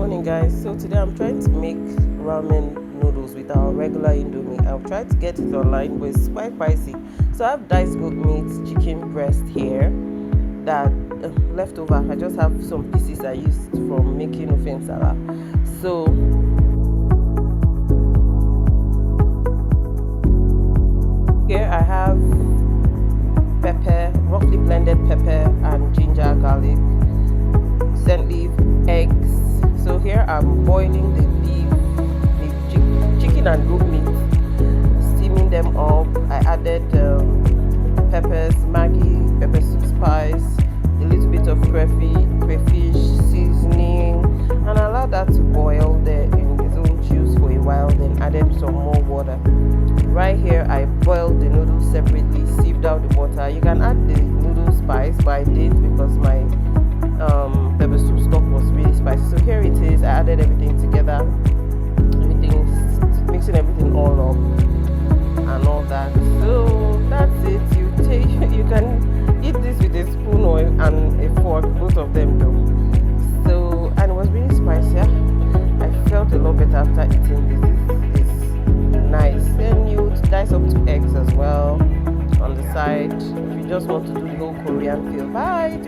Morning guys, so today I'm trying to make ramen noodles with our regular indomie. I've tried to get it online but it's quite pricey. So I have diced goat meat, chicken breast here that left over. I just have some pieces I used from making ofe nsala. So here I have pepper, roughly blended pepper and ginger garlic, scent leaf, eggs. So here I'm boiling the beef, the chicken and goat meat, steaming them up. I added peppers, Maggi, pepper soup spice, a little bit of crayfish seasoning, and allowed that to boil there in its own juice for a while, then added some more water. Right here I boiled the noodles separately, sieved out the water. You can add the noodle spice, but I did because my pepper soup stock was really spicy. So here it is. I added everything together, mixing everything all up and all that. So that's it. You can eat this with a spoon or and a fork, both of them though. So, and it was really spicy. I felt a lot better after eating this. It's nice. Then you dice up 2 eggs as well on the side if you just want to do the whole Korean feel. Bye.